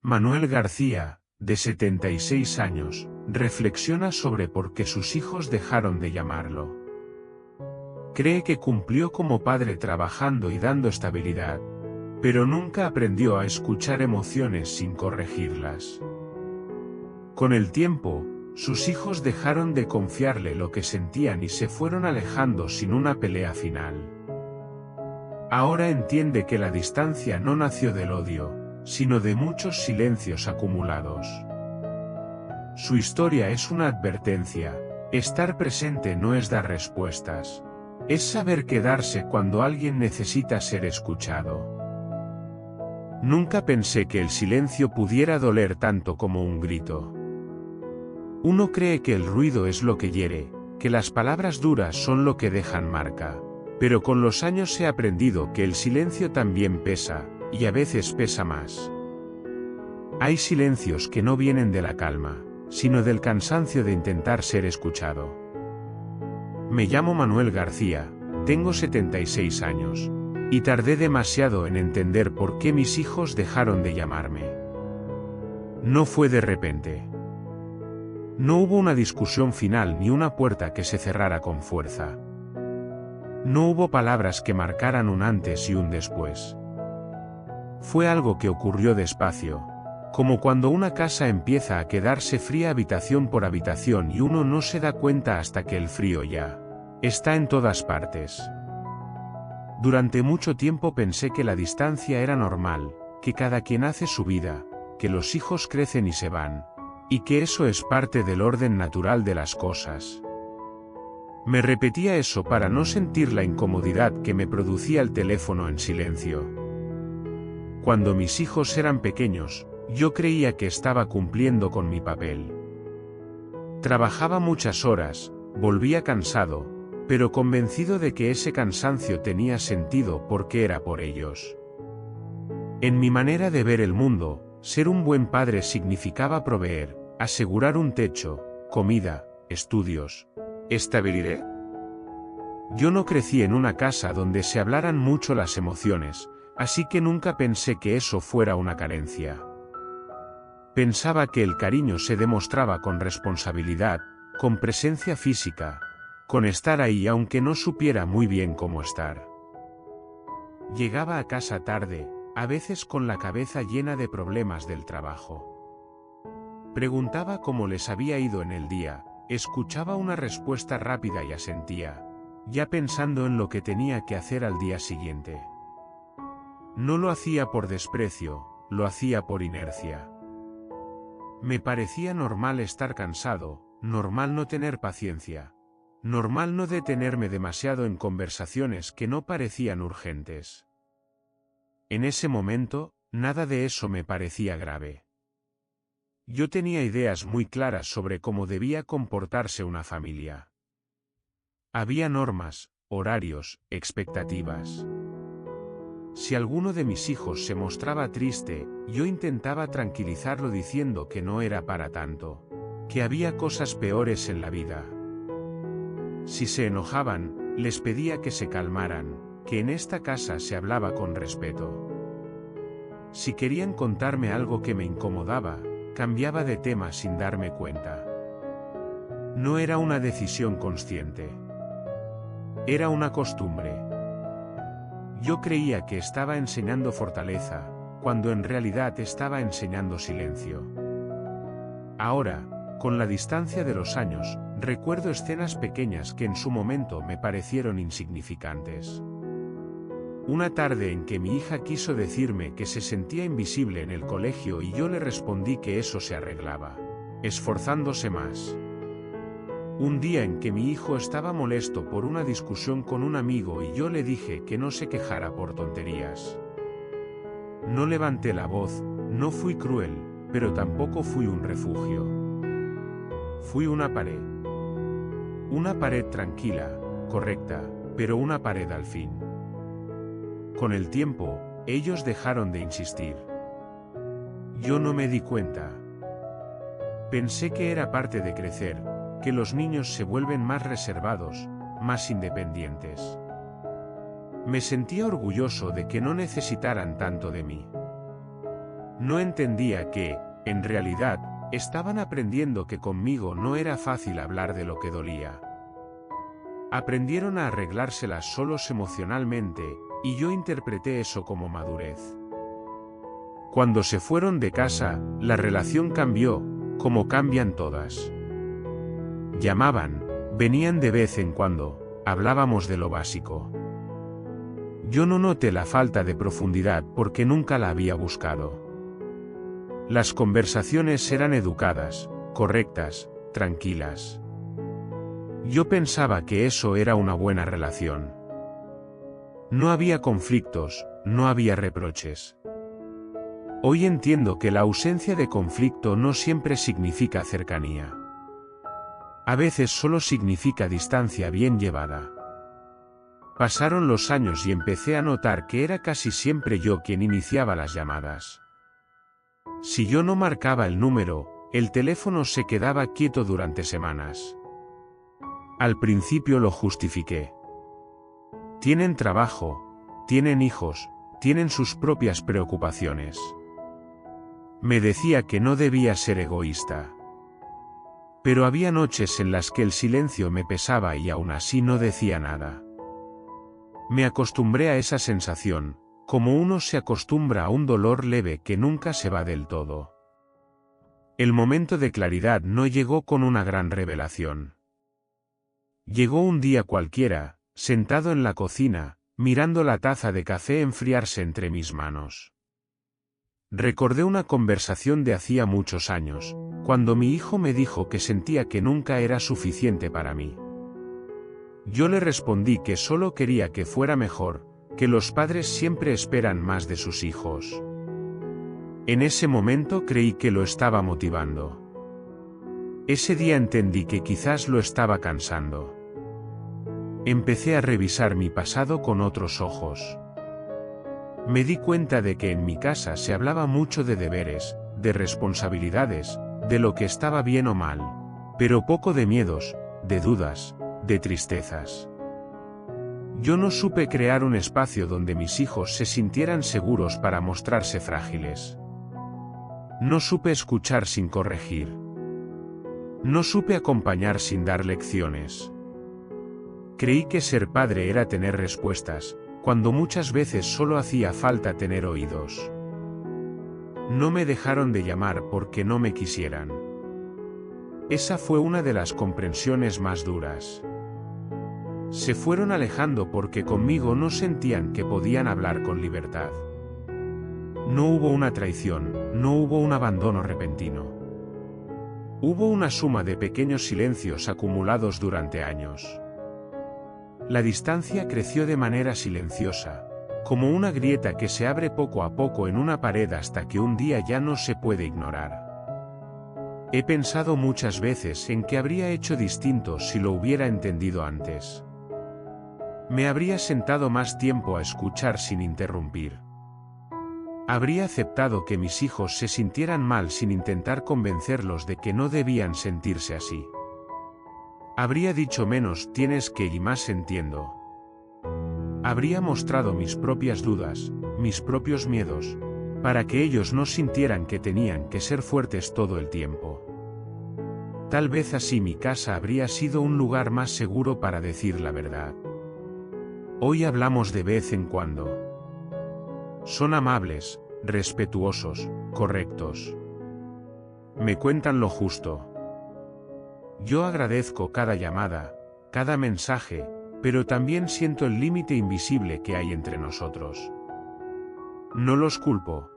Manuel García, de 76 años, reflexiona sobre por qué sus hijos dejaron de llamarlo. Cree que cumplió como padre trabajando y dando estabilidad, pero nunca aprendió a escuchar emociones sin corregirlas. Con el tiempo, sus hijos dejaron de confiarle lo que sentían y se fueron alejando sin una pelea final. Ahora entiende que la distancia no nació del odio, sino de muchos silencios acumulados. Su historia es una advertencia: estar presente no es dar respuestas, es saber quedarse cuando alguien necesita ser escuchado. Nunca pensé que el silencio pudiera doler tanto como un grito. Uno cree que el ruido es lo que hiere, que las palabras duras son lo que dejan marca, pero con los años he aprendido que el silencio también pesa, y a veces pesa más. Hay silencios que no vienen de la calma, sino del cansancio de intentar ser escuchado. Me llamo Manuel García, tengo 76 años, y tardé demasiado en entender por qué mis hijos dejaron de llamarme. No fue de repente. No hubo una discusión final ni una puerta que se cerrara con fuerza. No hubo palabras que marcaran un antes y un después. Fue algo que ocurrió despacio, como cuando una casa empieza a quedarse fría habitación por habitación y uno no se da cuenta hasta que el frío ya está en todas partes. Durante mucho tiempo pensé que la distancia era normal, que cada quien hace su vida, que los hijos crecen y se van, y que eso es parte del orden natural de las cosas. Me repetía eso para no sentir la incomodidad que me producía el teléfono en silencio. Cuando mis hijos eran pequeños, yo creía que estaba cumpliendo con mi papel. Trabajaba muchas horas, volvía cansado, pero convencido de que ese cansancio tenía sentido porque era por ellos. En mi manera de ver el mundo, ser un buen padre significaba proveer, asegurar un techo, comida, estudios, estabilidad. Yo no crecí en una casa donde se hablaran mucho las emociones, así que nunca pensé que eso fuera una carencia. Pensaba que el cariño se demostraba con responsabilidad, con presencia física, con estar ahí aunque no supiera muy bien cómo estar. Llegaba a casa tarde, a veces con la cabeza llena de problemas del trabajo. Preguntaba cómo les había ido en el día, escuchaba una respuesta rápida y asentía, ya pensando en lo que tenía que hacer al día siguiente. No lo hacía por desprecio, lo hacía por inercia. Me parecía normal estar cansado, normal no tener paciencia, normal no detenerme demasiado en conversaciones que no parecían urgentes. En ese momento, nada de eso me parecía grave. Yo tenía ideas muy claras sobre cómo debía comportarse una familia. Había normas, horarios, expectativas. Si alguno de mis hijos se mostraba triste, yo intentaba tranquilizarlo diciendo que no era para tanto, que había cosas peores en la vida. Si se enojaban, les pedía que se calmaran, que en esta casa se hablaba con respeto. Si querían contarme algo que me incomodaba, cambiaba de tema sin darme cuenta. No era una decisión consciente. Era una costumbre. Yo creía que estaba enseñando fortaleza, cuando en realidad estaba enseñando silencio. Ahora, con la distancia de los años, recuerdo escenas pequeñas que en su momento me parecieron insignificantes. Una tarde en que mi hija quiso decirme que se sentía invisible en el colegio y yo le respondí que eso se arreglaba, esforzándose más. Un día en que mi hijo estaba molesto por una discusión con un amigo y yo le dije que no se quejara por tonterías. No levanté la voz, no fui cruel, pero tampoco fui un refugio. Fui una pared. Una pared tranquila, correcta, pero una pared al fin. Con el tiempo, ellos dejaron de insistir. Yo no me di cuenta. Pensé que era parte de crecer, que los niños se vuelven más reservados, más independientes. Me sentía orgulloso de que no necesitaran tanto de mí. No entendía que, en realidad, estaban aprendiendo que conmigo no era fácil hablar de lo que dolía. Aprendieron a arreglárselas solos emocionalmente, y yo interpreté eso como madurez. Cuando se fueron de casa, la relación cambió, como cambian todas. Llamaban, venían de vez en cuando, hablábamos de lo básico. Yo no noté la falta de profundidad porque nunca la había buscado. Las conversaciones eran educadas, correctas, tranquilas. Yo pensaba que eso era una buena relación. No había conflictos, no había reproches. Hoy entiendo que la ausencia de conflicto no siempre significa cercanía. A veces solo significa distancia bien llevada. Pasaron los años y empecé a notar que era casi siempre yo quien iniciaba las llamadas. Si yo no marcaba el número, el teléfono se quedaba quieto durante semanas. Al principio lo justifiqué. Tienen trabajo, tienen hijos, tienen sus propias preocupaciones. Me decía que no debía ser egoísta. Pero había noches en las que el silencio me pesaba y aún así no decía nada. Me acostumbré a esa sensación, como uno se acostumbra a un dolor leve que nunca se va del todo. El momento de claridad no llegó con una gran revelación. Llegó un día cualquiera, sentado en la cocina, mirando la taza de café enfriarse entre mis manos. Recordé una conversación de hacía muchos años, cuando mi hijo me dijo que sentía que nunca era suficiente para mí. Yo le respondí que solo quería que fuera mejor, que los padres siempre esperan más de sus hijos. En ese momento creí que lo estaba motivando. Ese día entendí que quizás lo estaba cansando. Empecé a revisar mi pasado con otros ojos. Me di cuenta de que en mi casa se hablaba mucho de deberes, de responsabilidades, de lo que estaba bien o mal, pero poco de miedos, de dudas, de tristezas. Yo no supe crear un espacio donde mis hijos se sintieran seguros para mostrarse frágiles. No supe escuchar sin corregir. No supe acompañar sin dar lecciones. Creí que ser padre era tener respuestas, cuando muchas veces solo hacía falta tener oídos. No me dejaron de llamar porque no me quisieran. Esa fue una de las comprensiones más duras. Se fueron alejando porque conmigo no sentían que podían hablar con libertad. No hubo una traición, no hubo un abandono repentino. Hubo una suma de pequeños silencios acumulados durante años. La distancia creció de manera silenciosa, como una grieta que se abre poco a poco en una pared hasta que un día ya no se puede ignorar. He pensado muchas veces en qué habría hecho distinto si lo hubiera entendido antes. Me habría sentado más tiempo a escuchar sin interrumpir. Habría aceptado que mis hijos se sintieran mal sin intentar convencerlos de que no debían sentirse así. Habría dicho menos tienes que y más entiendo. Habría mostrado mis propias dudas, mis propios miedos, para que ellos no sintieran que tenían que ser fuertes todo el tiempo. Tal vez así mi casa habría sido un lugar más seguro para decir la verdad. Hoy hablamos de vez en cuando. Son amables, respetuosos, correctos. Me cuentan lo justo. Yo agradezco cada llamada, cada mensaje, pero también siento el límite invisible que hay entre nosotros. No los culpo.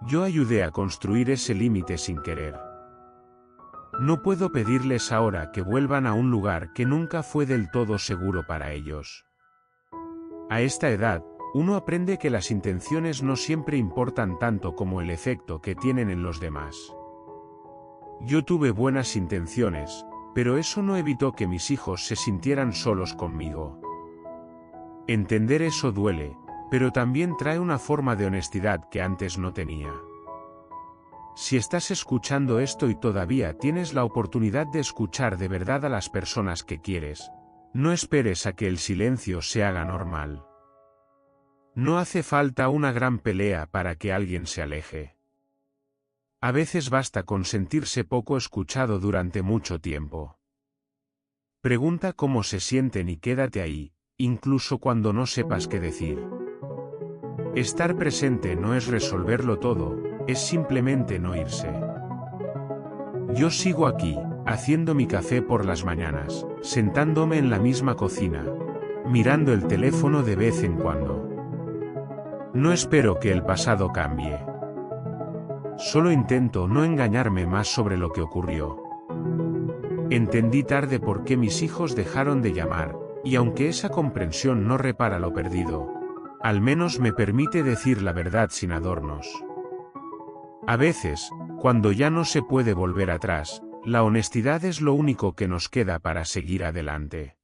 Yo ayudé a construir ese límite sin querer. No puedo pedirles ahora que vuelvan a un lugar que nunca fue del todo seguro para ellos. A esta edad, uno aprende que las intenciones no siempre importan tanto como el efecto que tienen en los demás. Yo tuve buenas intenciones, pero eso no evitó que mis hijos se sintieran solos conmigo. Entender eso duele, pero también trae una forma de honestidad que antes no tenía. Si estás escuchando esto y todavía tienes la oportunidad de escuchar de verdad a las personas que quieres, no esperes a que el silencio se haga normal. No hace falta una gran pelea para que alguien se aleje. A veces basta con sentirse poco escuchado durante mucho tiempo. Pregunta cómo se sienten y quédate ahí, incluso cuando no sepas qué decir. Estar presente no es resolverlo todo, es simplemente no irse. Yo sigo aquí, haciendo mi café por las mañanas, sentándome en la misma cocina, mirando el teléfono de vez en cuando. No espero que el pasado cambie. Solo intento no engañarme más sobre lo que ocurrió. Entendí tarde por qué mis hijos dejaron de llamar, y aunque esa comprensión no repara lo perdido, al menos me permite decir la verdad sin adornos. A veces, cuando ya no se puede volver atrás, la honestidad es lo único que nos queda para seguir adelante.